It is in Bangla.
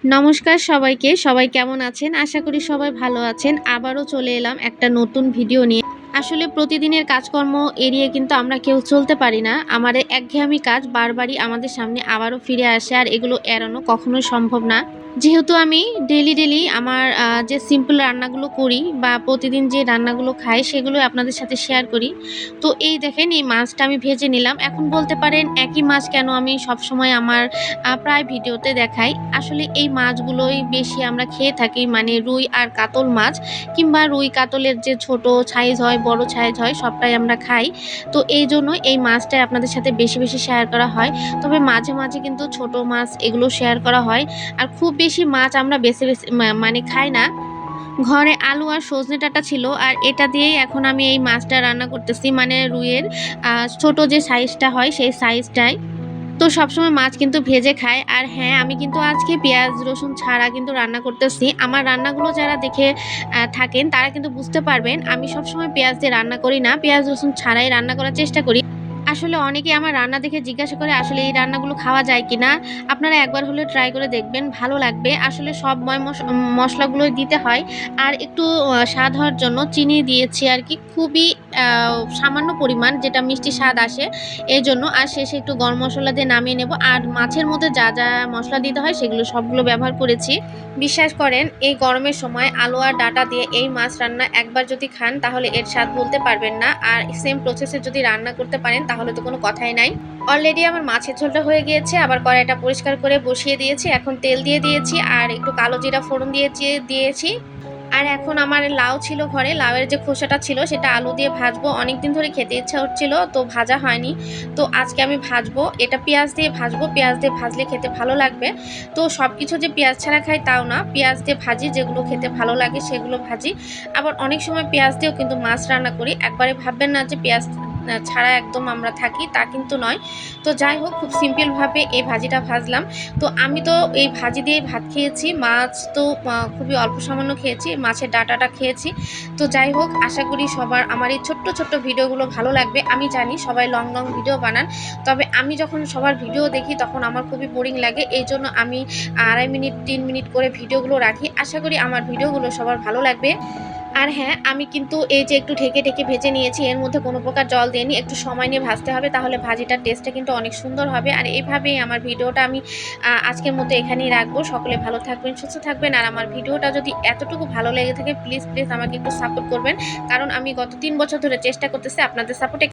নমস্কার সবাইকে। সবাই কেমন আছেন? আশা করি সবাই ভালো আছেন। আবারও চলে এলাম একটা নতুন ভিডিও নিয়ে। আসলে প্রতিদিনের কাজকর্ম এড়িয়ে কিন্তু আমরা কেউ চলতে পারি না। আমাদের একঘেয়েমি কাজ বারবারই আমাদের সামনে আবারও ফিরে আসে, আর এগুলো এড়ানো কখনোই সম্ভব না। যেহেতু আমি ডেইলি আমার যে সিম্পল রান্নাগুলো করি বা প্রতিদিন যে রান্নাগুলো খাই সেগুলোই আপনাদের সাথে শেয়ার করি। তো এই দেখেন, এই মাছটা আমি ভেজে নিলাম। এখন বলতে পারেন একই মাছ কেন আমি সবসময় আমার প্রায় ভিডিওতে দেখাই। আসলে এই মাছগুলোই বেশি আমরা খেয়ে থাকি, মানে রুই আর কাতল মাছ, কিংবা রুই কাতলের যে ছোট সাইজ হয়, বড় সাইজ হয়, সবটাই আমরা খাই। তো এইজন্য এই মাছটাই আপনাদের সাথে বেশি শেয়ার করা হয়। তবে মাঝে কিন্তু ছোট মাছ এগুলো শেয়ার করা হয়। আর খুব বেশি মাছ আমরা বেছে মানে খাই না। ঘরে আলু আর সজনে ডাঁটা ছিল, আর এটা দিয়েই এখন আমি এই মাছটা রান্না করতেছি, মানে রুইয়ের ছোট যে সাইজটা হয় সেই সাইজটাই। তো সবসময় মাছ কিন্তু ভেজে খায়। আর হ্যাঁ, আমি কিন্তু আজকে পেঁয়াজ রসুন ছাড়া কিন্তু রান্না করতেছি। আমার রান্নাগুলো যারা দেখে থাকেন তারা কিন্তু বুঝতে পারবেন আমি সবসময় পেঁয়াজ দিয়ে রান্না করি না, পেঁয়াজ রসুন ছাড়াই রান্না করার চেষ্টা করি। আসলে অনেকেই আমার রান্না দেখে জিজ্ঞাসা করে আসলে এই রান্নাগুলো খাওয়া যায় কিনা। আপনারা একবার হলে ট্রাই করে দেখবেন, ভালো লাগবে। আসলে সব মশলাগুলোই দিতে হয়। আর একটু স্বাদ হওয়ার জন্য চিনি দিয়েছি আরকি, খুবই সামান্য পরিমাণ, যেটা মিষ্টি স্বাদ আসে এজন্য। আর শেষে একটু গরম মসলা দিয়ে নামিয়ে নেব। আর মাছের মধ্যে যা মসলা দিতে হয় সেগুলো সবগুলো ব্যবহার করেছি। বিশ্বাস করেন, এই গরমের সময় আলু আর ডাঁটা দিয়ে এই মাছ রান্না একবার যদি খান তাহলে এর স্বাদ ভুলতে পারবেন না। আর সেম প্রসেসে যদি রান্না করতে পারেন তাহলে তো কোনো কথাই নাই। অলরেডি আমার মাছের ঝোলটা হয়ে গিয়েছে, আবার কড়াইটা পরিষ্কার করে বসিয়ে দিয়েছি। এখন তেল দিয়ে দিয়েছি আর একটু কালো জিরা ফোড়ন দিয়েছি। আর এখন আমার লাউ ছিল ঘরে, লাউয়ের যে খোসাটা ছিল সেটা আলু দিয়ে ভাজবো। অনেকদিন ধরে খেতে ইচ্ছা হচ্ছিল, তো ভাজা হয়নি। তো আজকে আমি ভাজবো, এটা পেঁয়াজ দিয়ে ভাজবো। পেঁয়াজ দিয়ে ভাজলে খেতে ভালো লাগবে। তো সবকিছু যে পেঁয়াজ ছাড়া খাই তাও না, পেঁয়াজ দিয়ে ভাজি, যেগুলো খেতে ভালো লাগে সেগুলো ভাজি। আবার অনেক সময় পেঁয়াজ দিয়েও কিন্তু মাছ রান্না করি। একবারে ভাববেন না যে পেঁয়াজ ছাড়া একদম আমরা থাকি, তা কিন্তু নয়। তো যাই হোক, খুব সিম্পলভাবে এই ভাজিটা ভাজলাম। তো আমি তো এই ভাজি দিয়েই ভাত খেয়েছি, মাছ তো খুবই অল্প সামান্য খেয়েছি, মাছের ডাঁটাটা খেয়েছি। তো যাই হোক, আশা করি সবার আমার এই ছোট্ট ভিডিওগুলো ভালো লাগবে। আমি জানি সবাই লং ভিডিও বানান, তবে আমি যখন সবার ভিডিও দেখি তখন আমার খুবই বোরিং লাগে। এই জন্য আমি 2.5 মিনিট 3 মিনিট করে ভিডিওগুলো রাখি। আশা করি আমার ভিডিওগুলো সবার ভালো লাগবে। আর হ্যাঁ, আমি কিন্তু এই যে একটু ঢেকে ভেজে নিয়েছি, এর মধ্যে কোনো প্রকার জল দিইনি। একটু সময় নিয়ে ভাজতে হবে, তাহলে ভাজিটার টেস্টটা কিন্তু অনেক সুন্দর হবে। আর এইভাবেই আমার ভিডিওটা আমি আজকের মতো এখানেই রাখবো। সকলে ভালো থাকবেন, সুস্থ থাকবেন। আর আমার ভিডিওটা যদি এতটুকু ভালো লেগে থাকে প্লিজ আমাকে একটু সাপোর্ট করবেন। কারণ আমি গত 3 বছর ধরে চেষ্টা করতেছি আপনাদের সাপোর্টে